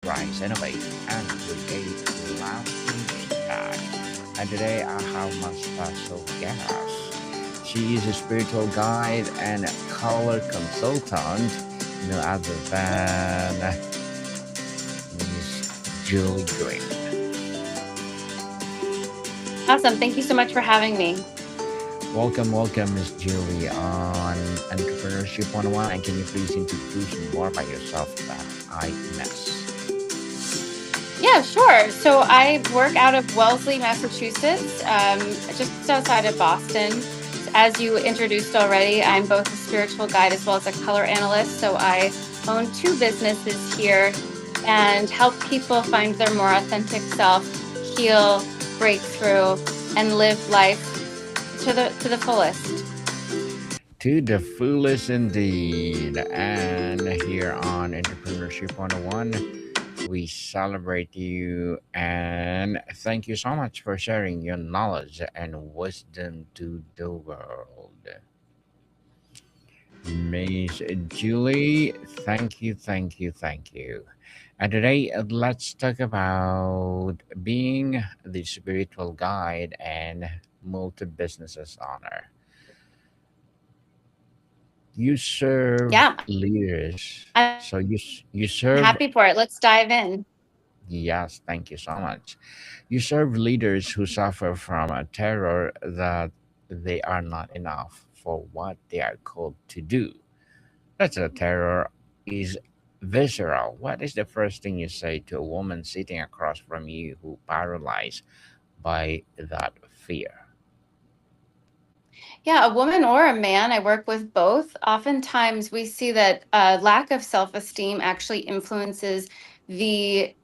rise, innovate, and create lasting impact. And today I have my special guest. She is a spiritual guide and color consultant, no other than Miss Julie Grimm. Awesome. Thank you so much for having me. Welcome, Miss Julie, on Entrepreneurship 101. And can you please introduce more about yourself that I miss? Yeah, sure. So I work out of Wellesley, Massachusetts, just outside of Boston. As you introduced already, I'm both a spiritual guide as well as a color analyst. So I own two businesses here and help people find their more authentic self, heal, break through, and live life to the fullest. To the fullest indeed. And here on Entrepreneurship 101, we celebrate you and thank you so much for sharing your knowledge and wisdom to the world. Miss Julie, thank you. And today, let's talk about being the spiritual guide and multi businesses owner. You serve Yeah, leaders. I'm So happy for it. you Let's dive serve, in. yes, thank you so much. You serve leaders who suffer from a terror that they are not enough for what they are called to do. That's a terror is visceral. What is the first thing you say to a woman sitting across from you who paralyzed by that fear? Yeah, a woman or a man, I work with both. Oftentimes, we see that lack of self esteem actually influences the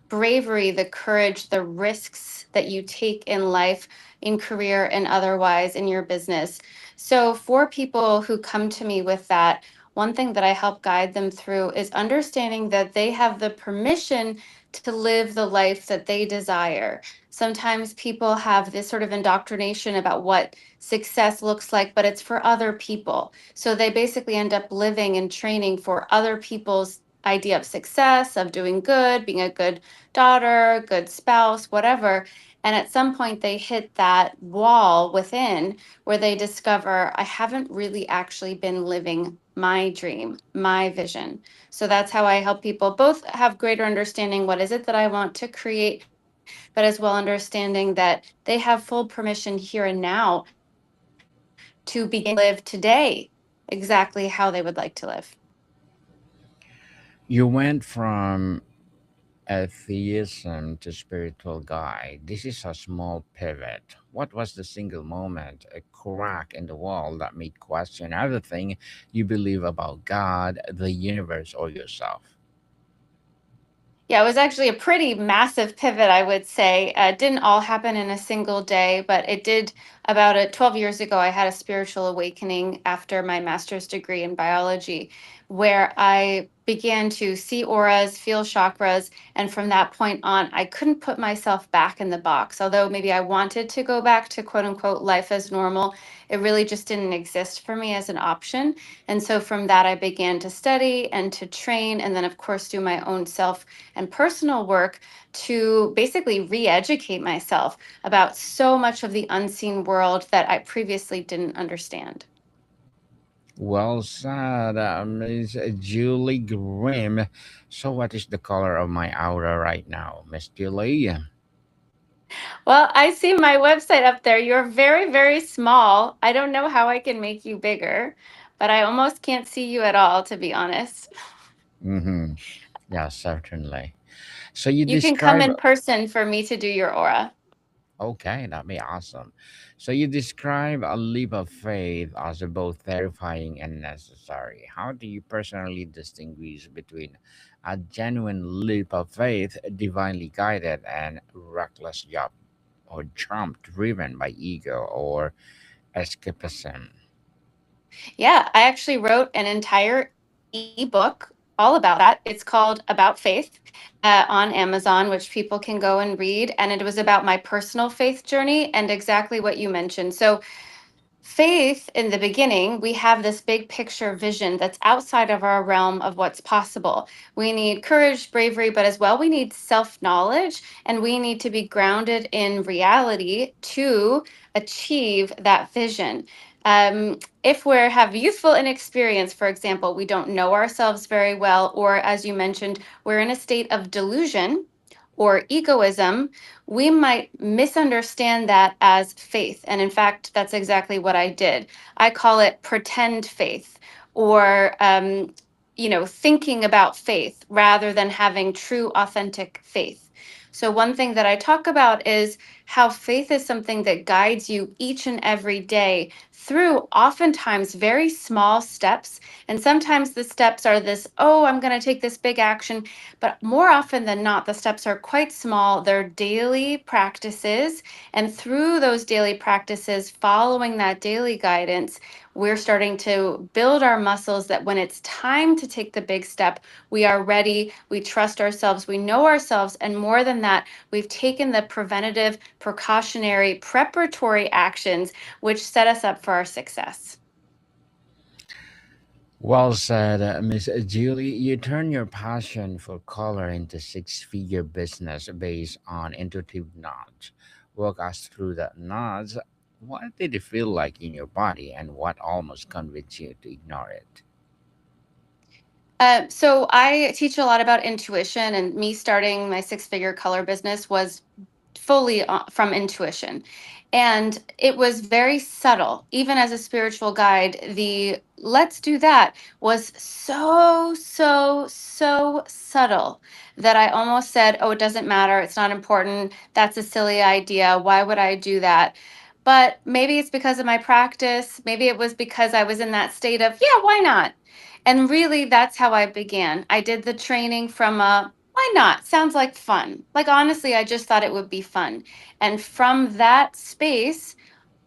bravery, the courage, the risks that you take in life, in career, and otherwise in your business. So, for people who come to me with that, one thing that I help guide them through is understanding that they have the permission to live the life that they desire. Sometimes people have this sort of indoctrination about what success looks like, but it's for other people. So they basically end up living and training for other people's idea of success, of doing good, being a good daughter, good spouse, whatever. And at some point, they hit that wall within where they discover, I haven't really actually been living my dream, my vision. So that's how I help people both have greater understanding what is it that I want to create, but as well understanding that they have full permission here and now to begin to live today exactly how they would like to live. You went from atheism to spiritual guide. This is a small pivot. What was the single moment, a crack in the wall that made question everything you believe about God, the universe, or yourself? Yeah, it was actually a pretty massive pivot, I would say. It didn't all happen in a single day, but it did about 12 years ago. I had a spiritual awakening after my master's degree in biology, where I began to see auras, feel chakras. And from that point on, I couldn't put myself back in the box. Although maybe I wanted to go back to quote unquote life as normal, it really just didn't exist for me as an option. And so from that, I began to study and to train, and then, of course, do my own self and personal work to basically re educate myself about so much of the unseen world that I previously didn't understand. Well said, Miss Julie Grimm. So, what is the color of my aura right now, Miss Julie? Well, I see my website up there. You're very, very small. I don't know how I can make you bigger, but I almost can't see you at all, to be honest. Mm-hmm. Yeah, certainly. So, you You can come describe. in person for me to do your aura. Okay, that'd be awesome. So you describe a leap of faith as both terrifying and necessary. How do you personally distinguish between a genuine leap of faith, divinely guided, and reckless jump driven by ego or escapism? Yeah, I actually wrote an entire ebook all about that. It's called About Faith on Amazon, which people can go and read. And it was about my personal faith journey and exactly what you mentioned. So, Faith in the beginning, we have this big picture vision that's outside of our realm of what's possible. We need courage, bravery, but as well, we need self knowledge and we need to be grounded in reality to achieve that vision. If we have youthful inexperience, for example, we don't know ourselves very well, or as you mentioned, we're in a state of delusion or egoism, we might misunderstand that as faith. And in fact, that's exactly what I did. I call it pretend faith or, thinking about faith rather than having true, authentic faith. So, one thing that I talk about is how faith is something that guides you each and every day through oftentimes very small steps. And sometimes the steps are this, oh, I'm going to take this big action. But more often than not, the steps are quite small. They're daily practices. And through those daily practices, following that daily guidance, we're starting to build our muscles that when it's time to take the big step, we are ready, we trust ourselves, we know ourselves. And more than that, we've taken the preventative, precautionary, preparatory actions, which set us up for our success. Well said, Miss Julie. You turn your passion for color into six-figure business based on intuitive nods. Walk us through the nods. What did it feel like in your body, and what almost convinced you to ignore it? So I teach a lot about intuition, and me starting my six-figure color business was fully from intuition. And it was very subtle. Even as a spiritual guide, the let's do that was so, so, so subtle that I almost said, oh, it doesn't matter. It's not important. That's a silly idea. Why would I do that? But maybe it's because of my practice. Maybe it was because I was in that state of, yeah, why not? And really, that's how I began. I did the training from a why not? Sounds like fun. Like, honestly, I just thought it would be fun. And from that space,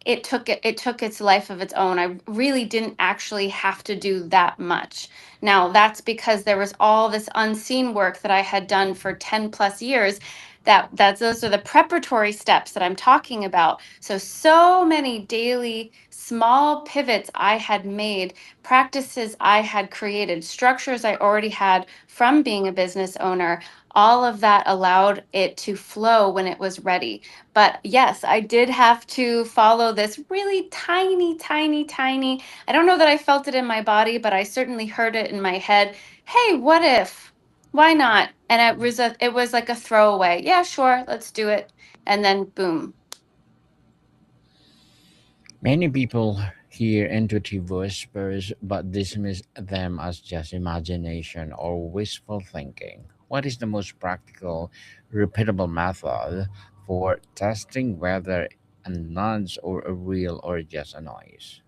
it took its life of its own. I really didn't actually have to do that much. Now, that's because there was all this unseen work that I had done for 10 plus years. That's those are the preparatory steps that I'm talking about. So many daily small pivots I had made, practices I had created, structures I already had from being a business owner. All of that allowed it to flow when it was ready. But yes, I did have to follow this really tiny, tiny, tiny. I don't know that I felt it in my body, but I certainly heard it in my head. Hey, what if? Why not? And it was like a throwaway. Yeah, sure, let's do it. And then boom. Many people hear intuitive whispers but dismiss them as just imagination or wishful thinking. What is the most practical, repeatable method for testing whether a nudge or a real or just a noise?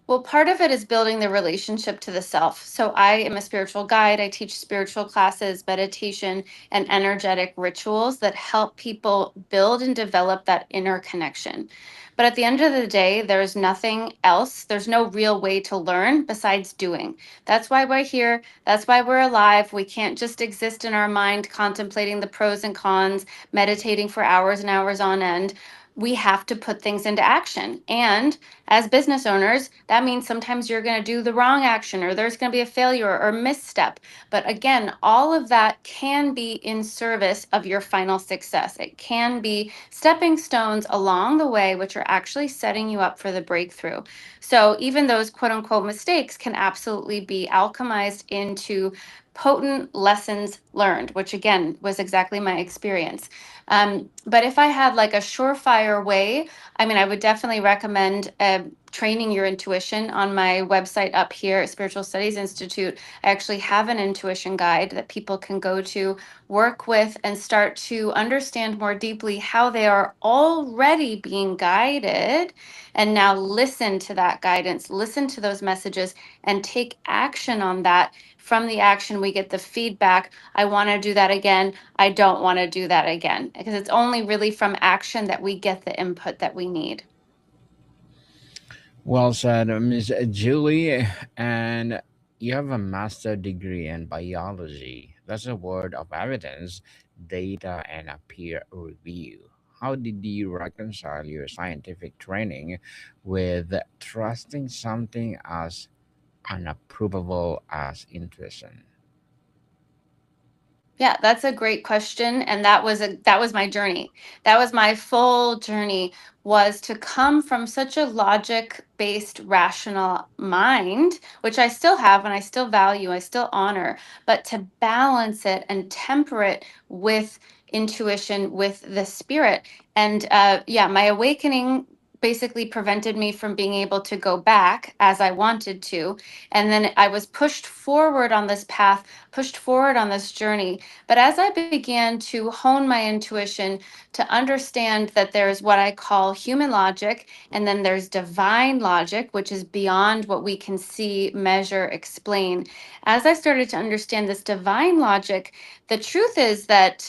Well, part of it is building the relationship to the self. So, I am a spiritual guide. I teach spiritual classes, meditation, and energetic rituals that help people build and develop that inner connection. But at the end of the day, there's nothing else. There's no real way to learn besides doing. That's why we're here. That's why we're alive. We can't just exist in our mind contemplating the pros and cons, meditating for hours and hours on end. We have to put things into action. And as business owners, that means sometimes you're going to do the wrong action or there's going to be a failure or misstep. But again, all of that can be in service of your final success. It can be stepping stones along the way, which are actually setting you up for the breakthrough. So even those quote unquote mistakes can absolutely be alchemized into potent lessons learned, which again was exactly my experience. But if I had like a surefire way, I mean, I would definitely recommend training your intuition on my website up here at Spiritual Studies Institute. I actually have an intuition guide that people can go to, work with, and start to understand more deeply how they are already being guided. And now listen to that guidance, listen to those messages, and take action on that. From the action, we get the feedback. I want to do that again. I don't want to do that again. Because it's only really from action that we get the input that we need. Well said, Miss Julie. And you have a master degree in biology. That's a word of evidence, data, and a peer review. How did you reconcile your scientific training with trusting something as unapprovable as intuition? Yeah, that's a great question, and that was my journey. That was my full journey, was to come from such a logic-based rational mind, which I still have and I still value, I still honor, but to balance it and temper it with intuition, with the spirit. And yeah, my awakening basically prevented me from being able to go back as I wanted to. And then I was pushed forward on this path, pushed forward on this journey. But as I began to hone my intuition, to understand that there's what I call human logic, and then there's divine logic, which is beyond what we can see, measure, explain. As I started to understand this divine logic, the truth is that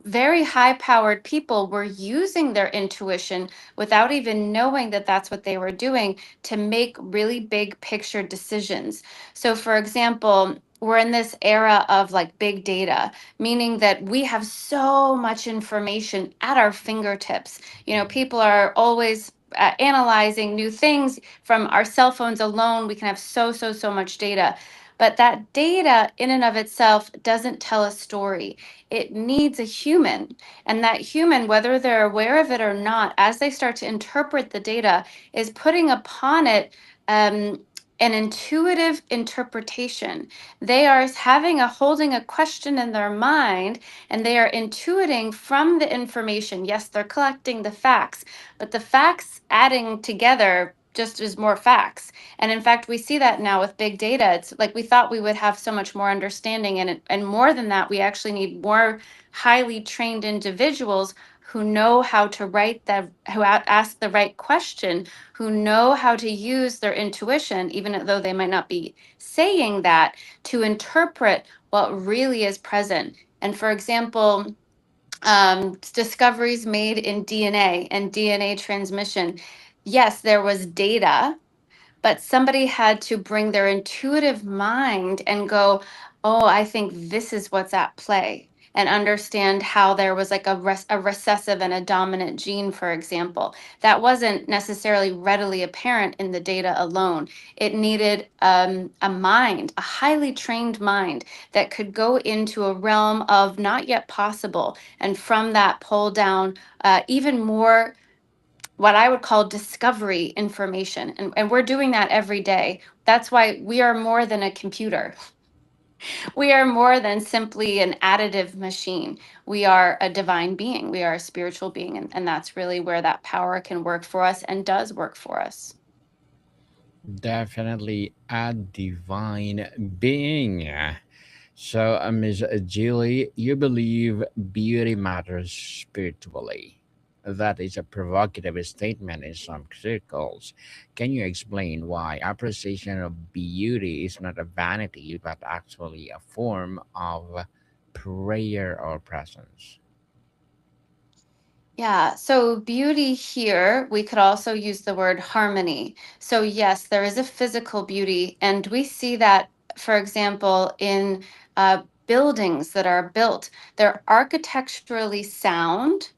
very high powered people were using their intuition without even knowing that that's what they were doing to make really big picture decisions. So, for example, we're in this era of like big data, meaning that we have so much information at our fingertips. You know, people are always analyzing new things from our cell phones alone. We can have so much data. But that data in and of itself doesn't tell a story. It needs a human. And that human, whether they're aware of it or not, as they start to interpret the data, is putting upon it an intuitive interpretation. They are having holding a question in their mind, and they are intuiting from the information. Yes, they're collecting the facts, but the facts adding together just is more facts. And in fact, we see that now with big data. It's like we thought we would have so much more understanding, and more than that, we actually need more highly trained individuals who know how to write that, who ask the right question, who know how to use their intuition, even though they might not be saying that, to interpret what really is present. And for example, discoveries made in DNA and DNA transmission. Yes, there was data, but somebody had to bring their intuitive mind and go, oh, I think this is what's at play, and understand how there was like a recessive and a dominant gene, for example. That wasn't necessarily readily apparent in the data alone. It needed a mind, a highly trained mind that could go into a realm of not yet possible, and from that pull down even more what I would call discovery information. And we're doing that every day. That's why we are more than a computer. We are more than simply an additive machine. We are a divine being. We are a spiritual being. And that's really where that power can work for us and does work for us. Definitely a divine being. So, Ms. Julie, you believe beauty matters spiritually. That is a provocative statement in some circles. Can you explain why appreciation of beauty is not a vanity, but actually a form of prayer or presence? Yeah, so beauty here, we could also use the word harmony. So, yes, there is a physical beauty, and we see that, for example, in buildings that are built. They're architecturally sound,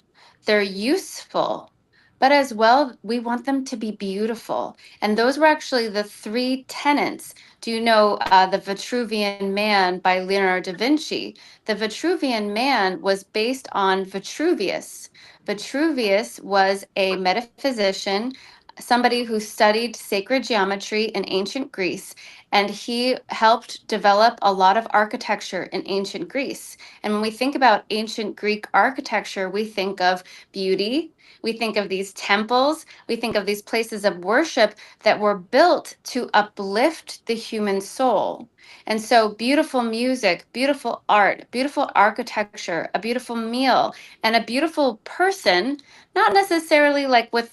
they're useful, but as well, we want them to be beautiful. And those were actually the three tenets. Do you know The Vitruvian Man by Leonardo da Vinci? The Vitruvian Man was based on Vitruvius. Vitruvius was a metaphysician, somebody who studied sacred geometry in ancient Greece, and he helped develop a lot of architecture in ancient Greece. And when we think about ancient Greek architecture, we think of beauty. We think of these temples. We think of these places of worship that were built to uplift the human soul. And so, beautiful music, beautiful art, beautiful architecture, a beautiful meal, and a beautiful person, not necessarily like with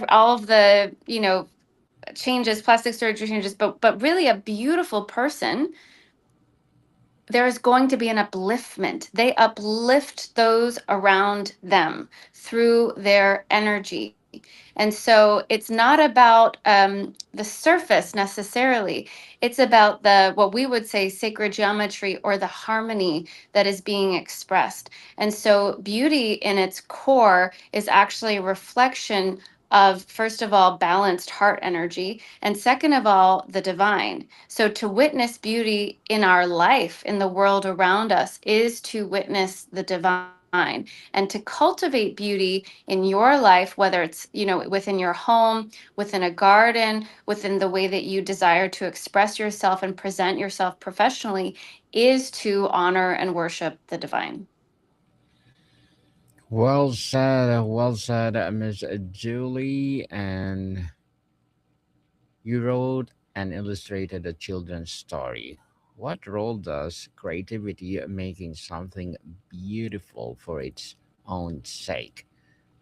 all of the, changes, plastic surgery changes, but really a beautiful person. There is going to be an upliftment. They uplift those around them through their energy. And so it's not about the surface necessarily. It's about the what we would say sacred geometry or the harmony that is being expressed. And so beauty in its core is actually a reflection of, first of all, balanced heart energy, and second of all, the divine. So to witness beauty in our life, in the world around us, is to witness the divine. And to cultivate beauty in your life, whether it's, within your home, within a garden, within the way that you desire to express yourself and present yourself professionally, is to honor and worship the divine. Well said, Miss Julie. And you wrote and illustrated a children's story. What role does creativity making something beautiful for its own sake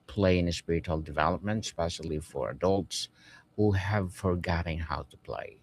play in spiritual development, especially for adults who have forgotten how to play?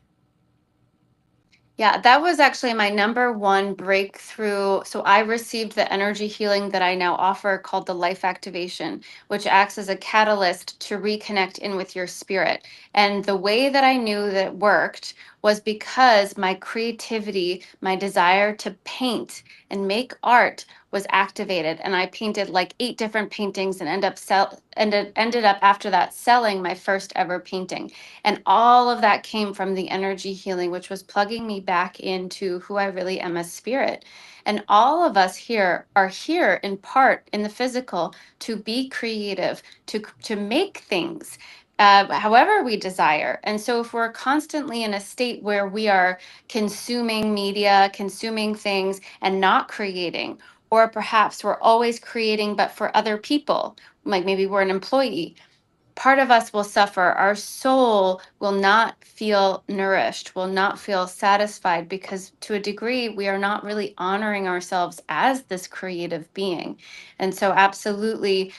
Yeah, that was actually my number one breakthrough. So I received the energy healing that I now offer called the Life Activation, which acts as a catalyst to reconnect in with your spirit. And the way that I knew that it worked was because my creativity, my desire to paint and make art was activated. And I painted like 8 different paintings and ended up after that selling my first ever painting. And all of that came from the energy healing, which was plugging me back into who I really am as spirit. And all of us here are here in part in the physical to be creative, to make things. However, we desire. And so, if we're constantly in a state where we are consuming media, consuming things, and not creating, or perhaps we're always creating, but for other people, like maybe we're an employee, part of us will suffer. Our soul will not feel nourished, will not feel satisfied because, to a degree, we are not really honoring ourselves as this creative being. And so, absolutely,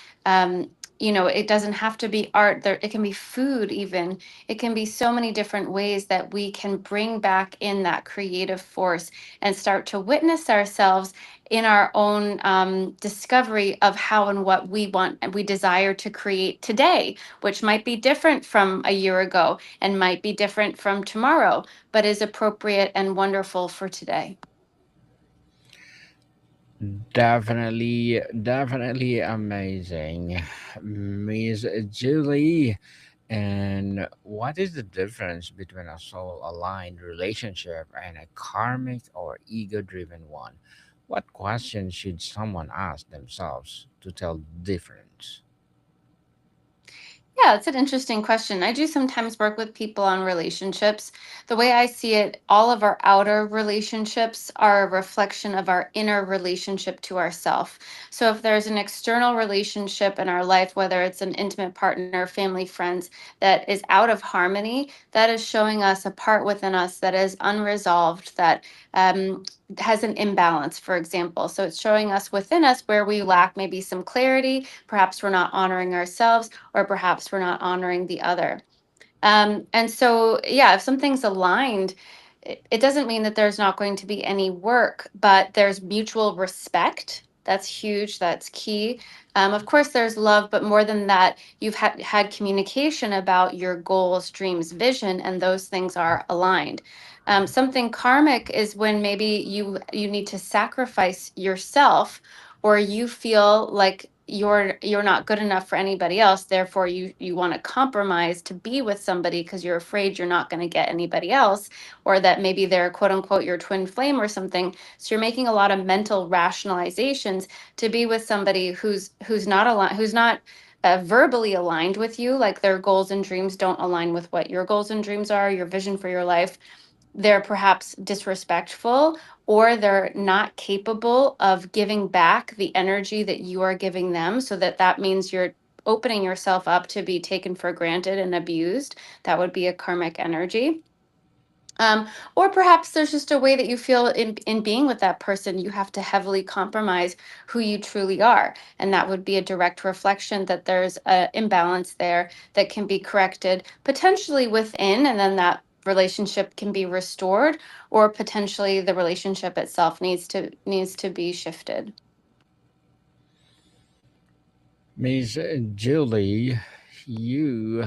it doesn't have to be art. There, it can be food, even. It can be so many different ways that we can bring back in that creative force and start to witness ourselves in our own discovery of how and what we want and we desire to create today, which might be different from a year ago and might be different from tomorrow, but is appropriate and wonderful for today. Definitely amazing, Miss Julie. And what is the difference between a soul aligned relationship and a karmic or ego driven one? What questions should someone ask themselves to tell the difference? Yeah, it's an interesting question. I do sometimes work with people on relationships. The way I see it, all of our outer relationships are a reflection of our inner relationship to ourself. So if there's an external relationship in our life, whether it's an intimate partner, family, friends, that is out of harmony, that is showing us a part within us that is unresolved, that has an imbalance, for example. So it's showing us within us where we lack maybe some clarity. Perhaps we're not honoring ourselves, or perhaps we're not honoring the other. And so, yeah, if something's aligned, it doesn't mean that there's not going to be any work, but there's mutual respect. That's huge. That's key. Of course, there's love, but more than that, you've had communication about your goals, dreams, vision, and those things are aligned. Something karmic is when maybe you need to sacrifice yourself, or you feel like you're not good enough for anybody else, therefore you want to compromise to be with somebody because you're afraid you're not going to get anybody else, or that maybe they're quote unquote your twin flame or something. So you're making a lot of mental rationalizations to be with somebody who's not aligned, who's not verbally aligned with you, like their goals and dreams don't align with what your goals and dreams are, your vision for your life. They're perhaps disrespectful, or they're not capable of giving back the energy that you are giving them, so that means you're opening yourself up to be taken for granted and abused. That would be a karmic energy. Or perhaps there's just a way that you feel in being with that person, you have to heavily compromise who you truly are. And that would be a direct reflection that there's an imbalance there that can be corrected potentially within, and then that relationship can be restored, or potentially the relationship itself needs to be shifted. Miss Julie, you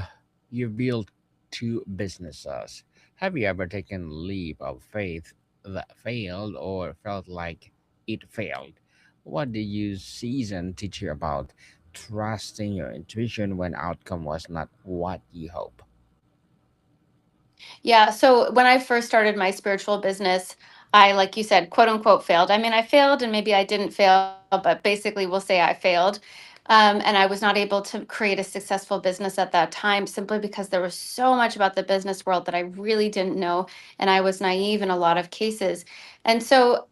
you built two businesses. Have you ever taken a leap of faith that failed or felt like it failed? What did you season teach you about trusting your intuition when outcome was not what you hope? Yeah. So when I first started my spiritual business, I, like you said, quote unquote, failed. I mean, I failed and maybe I didn't fail, but basically we'll say I failed. And I was not able to create a successful business at that time simply because there was so much about the business world that I really didn't know. And I was naive in a lot of cases. And so,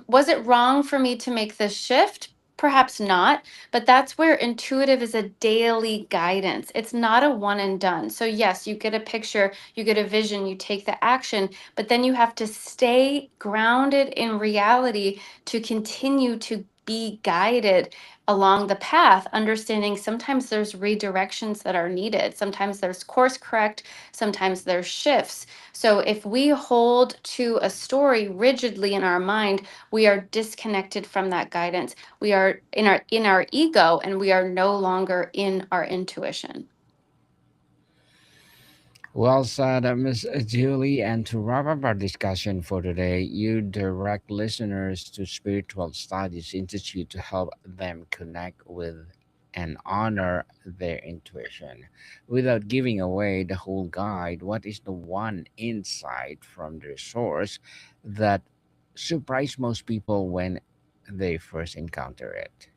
was it wrong for me to make this shift? Perhaps not, but that's where intuitive is a daily guidance. It's not a one and done. So, yes, you get a picture, you get a vision, you take the action, but then you have to stay grounded in reality to continue to be guided along the path, understanding sometimes there's redirections that are needed, sometimes there's course correct, sometimes there's shifts. So if we hold to a story rigidly in our mind, we are disconnected from that guidance. We are in our ego and we are no longer in our intuition. Well said, Miss Julie. And to wrap up our discussion for today, you direct listeners to Spiritual Studies Institute to help them connect with and honor their intuition. Without giving away the whole guide, what is the one insight from the resource that surprised most people when they first encounter it?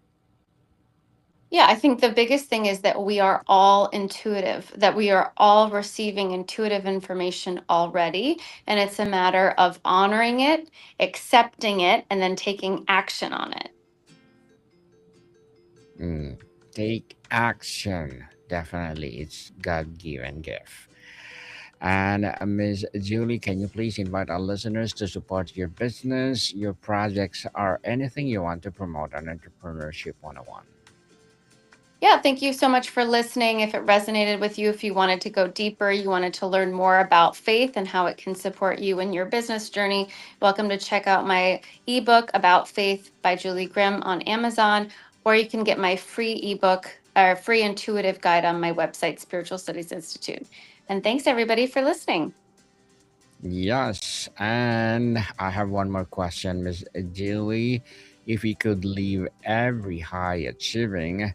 Yeah, I think the biggest thing is that we are all intuitive, that we are all receiving intuitive information already. And it's a matter of honoring it, accepting it, and then taking action on it. Mm, take action. Definitely, it's God-given gift. And Ms. Julie, can you please invite our listeners to support your business, your projects, or anything you want to promote on Entrepreneurship 101? Yeah, thank you so much for listening. If it resonated with you, if you wanted to go deeper, you wanted to learn more about faith and how it can support you in your business journey, welcome to check out my ebook about faith by Julie Grimm on Amazon, or you can get my free ebook or free intuitive guide on my website, Spiritual Studies Institute. And thanks everybody for listening. Yes, and I have one more question, Ms. Julie. If you could leave every high achieving,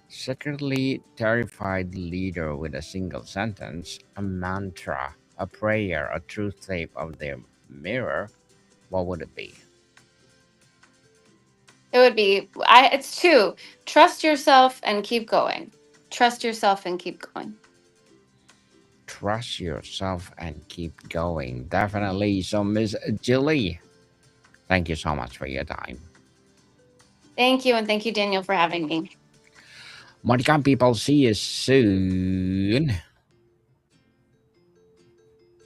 secretly terrified leader with a single sentence, a mantra, a prayer, a truth tape of their mirror, what would it be? It would be it's two. Trust yourself and keep going. Trust yourself and keep going. Trust yourself and keep going. Definitely. So, Miss Julie, thank you so much for your time. Thank you, and thank you, Daniel, for having me. Monica people, see you soon.